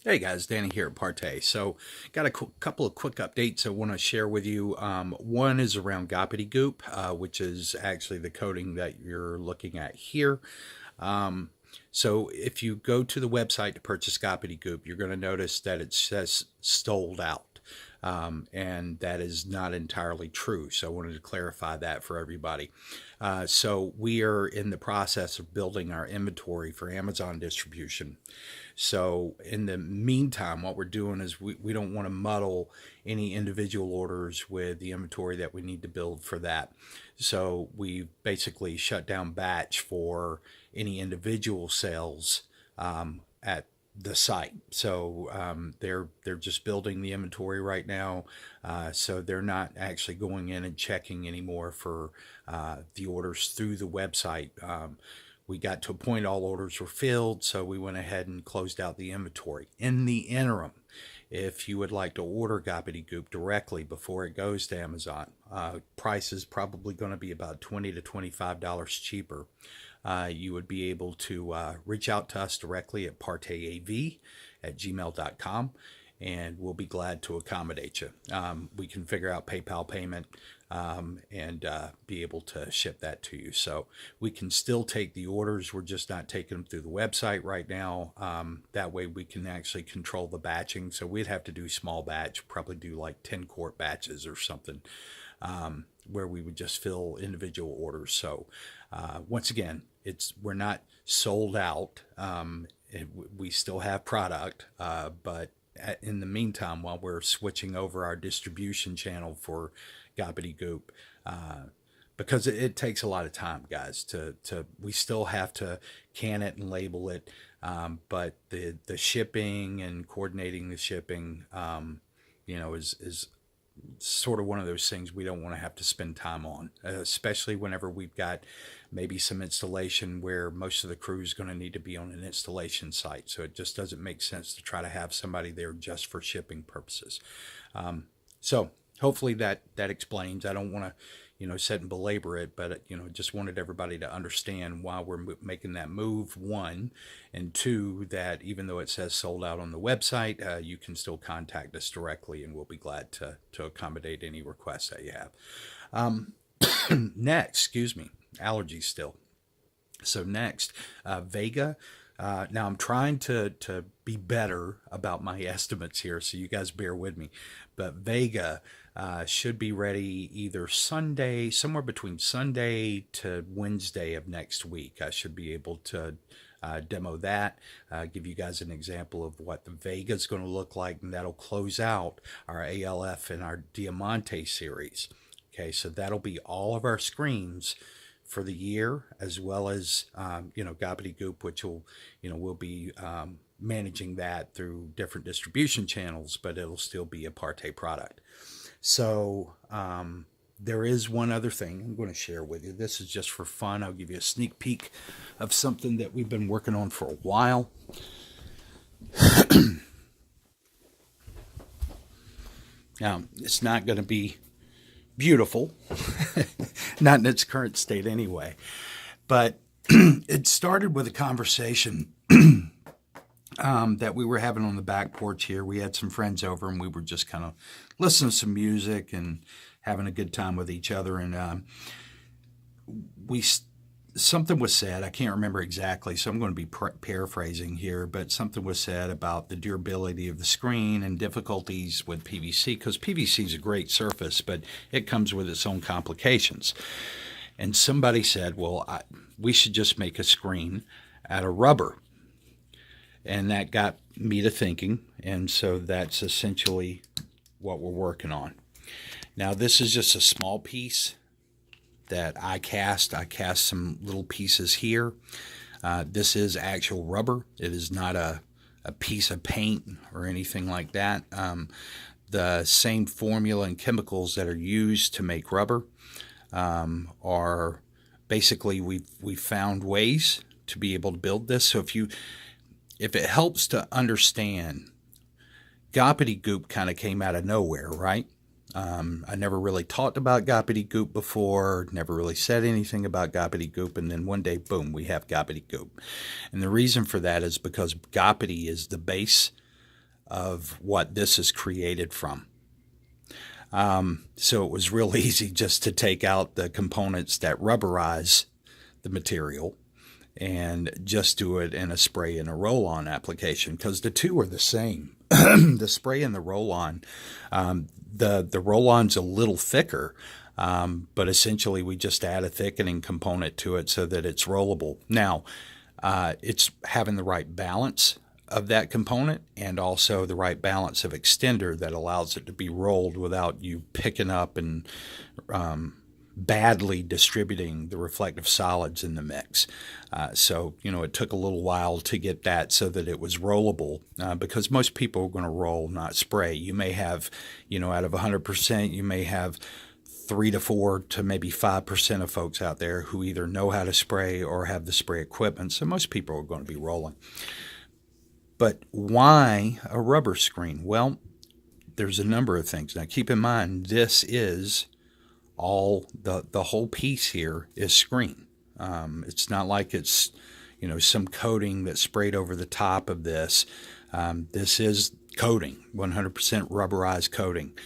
Hey guys, Danny here at Partay. So, got a couple of quick updates I want to share with you. One is around gobbledygook, which is actually the coding that you're looking at here. Um, so, if you go to the website to purchase gobbledygook, you're going to notice that it says sold out. And that is not entirely true. So I wanted to clarify that for everybody. So we are in the process of building our inventory for Amazon distribution. So in the meantime, what we're doing is we don't want to muddle any individual orders with the inventory that we need to build for that. So we basically shut down batch for any individual sales at the site. So they're just building the inventory right now. So they're not actually going in and checking anymore for the orders through the website. We got to a point all orders were filled, so we went ahead and closed out the inventory. In the interim, if you would like to order gobbledygook directly before it goes to Amazon, price is probably going to be about $20 to $25 cheaper. You would be able to reach out to us directly at partayav@gmail.com, and we'll be glad to accommodate you. We can figure out PayPal payment and be able to ship that to you. So we can still take the orders. We're just not taking them through the website right now. That way we can actually control the batching. So we'd have to do small batch, probably do like 10 quart batches or something, where we would just fill individual orders. So once again, we're not sold out. We still have product, but in the meantime, while we're switching over our distribution channel for gobbledygook, because it takes a lot of time, guys. We still have to can it and label it, but the shipping and coordinating the shipping, is sort of one of those things we don't want to have to spend time on, especially whenever we've got maybe some installation where most of the crew is going to need to be on an installation site. So it just doesn't make sense to try to have somebody there just for shipping purposes. So hopefully that explains. I don't want to sit and belabor it, but just wanted everybody to understand why we're making that move, one, and two, that even though it says sold out on the website, you can still contact us directly, and we'll be glad to accommodate any requests that you have. Next, excuse me, allergies still. So next, Vega. Now I'm trying to be better about my estimates here, so you guys bear with me. But Vega should be ready either Sunday, somewhere between Sunday to Wednesday of next week. I should be able to demo that, give you guys an example of what the Vega is going to look like, and that'll close out our ALF and our Diamante series. Okay, so that'll be all of our screens for the year, as well as gobbledygook, which we'll be managing that through different distribution channels, but it'll still be a Partay product. So there is one other thing I'm going to share with you. This is just for fun. I'll give you a sneak peek of something that we've been working on for a while. Now, it's not going to be beautiful, not in its current state anyway, but it started with a conversation that we were having on the back porch here. We had some friends over, and we were just kind of listening to some music and having a good time with each other. And something was said. I can't remember exactly, so I'm going to be paraphrasing here. But something was said about the durability of the screen and difficulties with PVC, because PVC is a great surface, but it comes with its own complications. And somebody said, "Well, we should just make a screen out of rubber." And that got me to thinking, and so that's essentially what we're working on. Now, this is just a small piece that I cast. I cast some little pieces here. This is actual rubber. It is not a piece of paint or anything like that. The same formula and chemicals that are used to make rubber are basically, we've found ways to be able to build this. So if it helps to understand, gobbledygook kind of came out of nowhere, right? I never really talked about gobbledygook before, never really said anything about gobbledygook, and then one day, boom, we have gobbledygook. And the reason for that is because gobbedy is the base of what this is created from. So it was real easy just to take out the components that rubberize the material and just do it in a spray and a roll-on application, because the two are the same. The spray and the roll-on, the roll-on's a little thicker, but essentially we just add a thickening component to it so that it's rollable. Now, it's having the right balance of that component and also the right balance of extender that allows it to be rolled without you picking up and badly distributing the reflective solids in the mix. So, it took a little while to get that so that it was rollable, because most people are going to roll, not spray. You may have, out of 100%, you may have 3 to 4 to maybe 5% of folks out there who either know how to spray or have the spray equipment. So most people are going to be rolling. But why a rubber screen? Well, there's a number of things. Now, keep in mind, this is all the whole piece here is screen. It's not like it's some coating that's sprayed over the top of this. This is coating, 100% rubberized coating.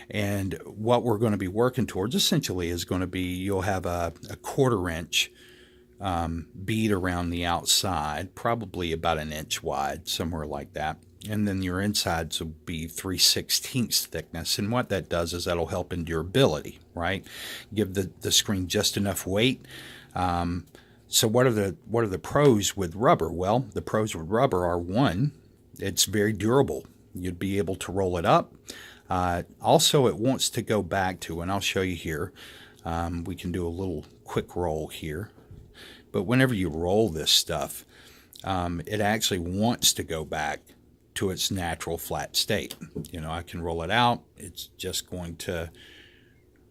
And what we're going to be working towards essentially is going to be, you'll have a 1/4 inch bead around the outside, probably about 1 inch wide, somewhere like that. And then your insides will be 3/16 thickness. And what that does is that'll help in durability, right? Give the screen just enough weight. So what are the pros with rubber? Well, the pros with rubber are, one, it's very durable. You'd be able to roll it up. Also, it wants to go back to, and I'll show you here. We can do a little quick roll here. But whenever you roll this stuff, it actually wants to go back to its natural flat state. I can roll it out. It's just going to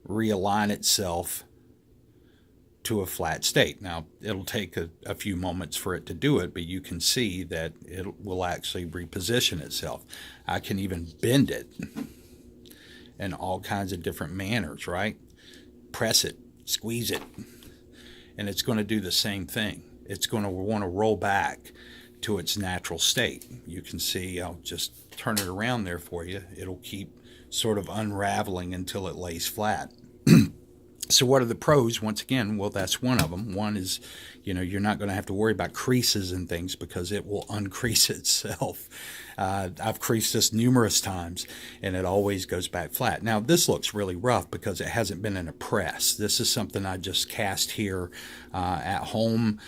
realign itself to a flat state. Now, it'll take a few moments for it to do it, but you can see that it will actually reposition itself. I can even bend it in all kinds of different manners, right? Press it, squeeze it, and it's going to do the same thing. It's going to want to roll back to its natural state. You can see, I'll just turn it around there for you. It'll keep sort of unraveling until it lays flat. So what are the pros? Once again, well, that's one of them. One is, you're not going to have to worry about creases and things because it will uncrease itself. I've creased this numerous times and it always goes back flat. Now, this looks really rough because it hasn't been in a press. This is something I just cast here at home.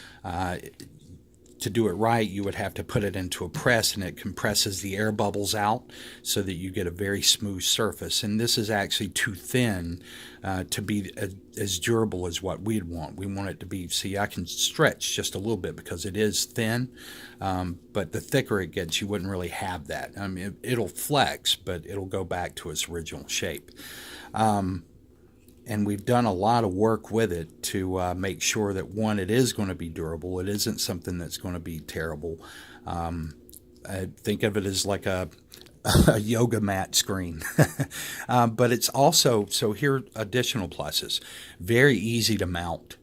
To do it right, you would have to put it into a press, and it compresses the air bubbles out so that you get a very smooth surface. And this is actually too thin to be as durable as what we'd want. We want it to be, see, I can stretch just a little bit because it is thin, but the thicker it gets, you wouldn't really have that. I mean, it'll flex, but it'll go back to its original shape. And we've done a lot of work with it to make sure that, one, it is going to be durable. It isn't something that's going to be terrible. I think of it as like a yoga mat screen. But it's also, so here are additional pluses. Very easy to mount.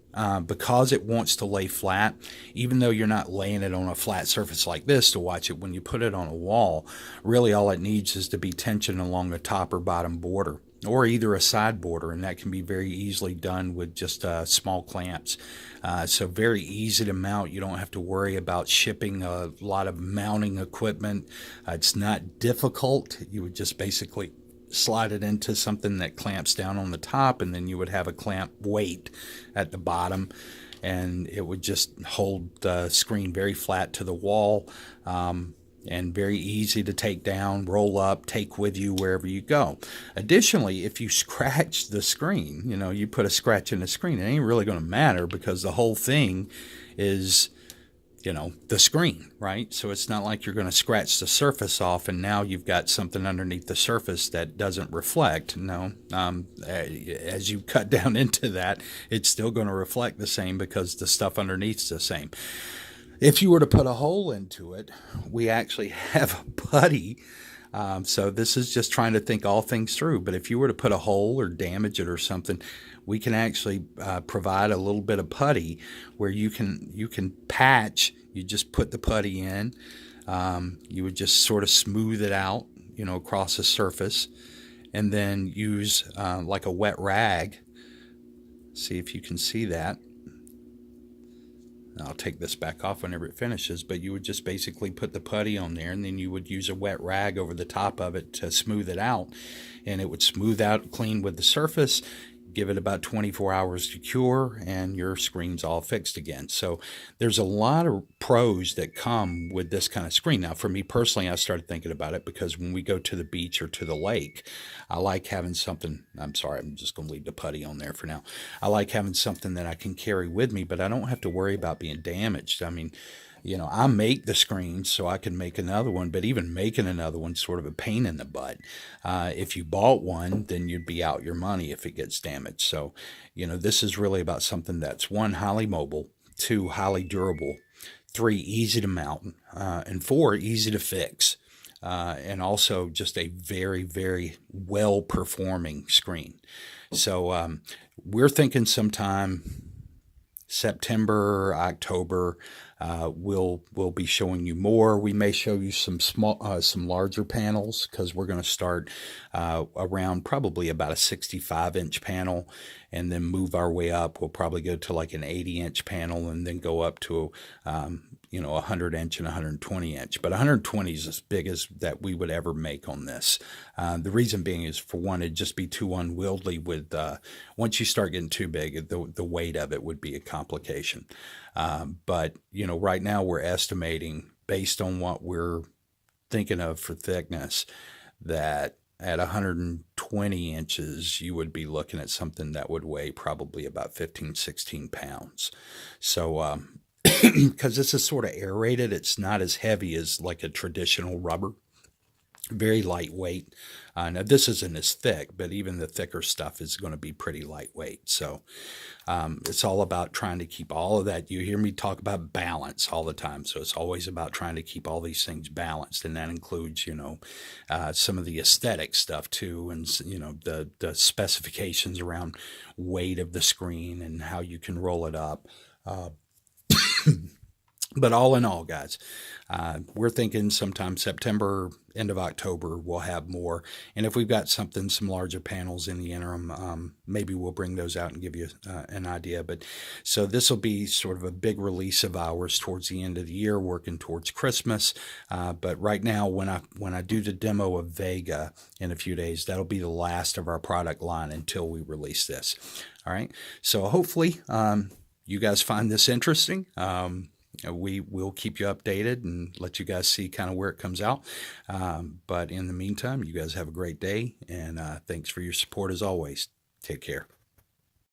Because it wants to lay flat, even though you're not laying it on a flat surface like this to watch it, when you put it on a wall, really all it needs is to be tension along the top or bottom border, or either a side border, and that can be very easily done with just small clamps. So very easy to mount. You don't have to worry about shipping a lot of mounting equipment. It's not difficult. You would just basically slide it into something that clamps down on the top, and then you would have a clamp weight at the bottom, and it would just hold the screen very flat to the wall, and very easy to take down, roll up, take with you wherever you go. Additionally, if you scratch the screen, you put a scratch in the screen, it ain't really going to matter because the whole thing is the screen, right? So it's not like you're going to scratch the surface off and now you've got something underneath the surface that doesn't reflect. No, as you cut down into that, it's still going to reflect the same because the stuff underneath's the same. If you were to put a hole into it, we actually have a putty. So this is just trying to think all things through. But if you were to put a hole or damage it or something, we can actually provide a little bit of putty where you can patch. You just put the putty in, You would just sort of smooth it out, across the surface, and then use like a wet rag. See if you can see that. I'll take this back off whenever it finishes, but you would just basically put the putty on there, and then you would use a wet rag over the top of it to smooth it out, and it would smooth out clean with the surface. Give it about 24 hours to cure, and your screen's all fixed again. So there's a lot of pros that come with this kind of screen. Now, for me personally, I started thinking about it because when we go to the beach or to the lake, I like having something. I'm sorry, I'm just going to leave the putty on there for now. I like having something that I can carry with me, but I don't have to worry about being damaged. I mean, I make the screens so I can make another one, but even making another one's sort of a pain in the butt. If you bought one, then you'd be out your money if it gets damaged. So, this is really about something that's, one, highly mobile, two, highly durable, three, easy to mount, and four, easy to fix. And also just a very, very well performing screen. So we're thinking sometime September, October, we'll be showing you more. We may show you some some larger panels, because we're going to start around probably about a 65-inch panel, and then move our way up. We'll probably go to like an 80-inch panel, and then go up to 100-inch and 120-inch. But 120 is as big as that we would ever make on this. The reason being is, for one, it'd just be too unwieldy with, once you start getting too big, the weight of it would be a complication. But, right now we're estimating, based on what we're thinking of for thickness, that at 120 inches, you would be looking at something that would weigh probably about 15, 16 pounds. So, because this is sort of aerated, it's not as heavy as like a traditional rubber. Very lightweight. Now, this isn't as thick, but even the thicker stuff is going to be pretty lightweight. So it's all about trying to keep all of that. You hear me talk about balance all the time. So it's always about trying to keep all these things balanced. And that includes, some of the aesthetic stuff too. And, the specifications around weight of the screen and how you can roll it up. But all in all, guys, we're thinking sometime September, end of October, we'll have more. And if we've got some larger panels in the interim, maybe we'll bring those out and give you an idea. But so this will be sort of a big release of ours towards the end of the year, working towards Christmas. But right now, when I do the demo of Vega in a few days, that'll be the last of our product line until we release this. All right. So hopefully you guys find this interesting. We will keep you updated and let you guys see kind of where it comes out. But in the meantime, you guys have a great day, and thanks for your support as always. Take care.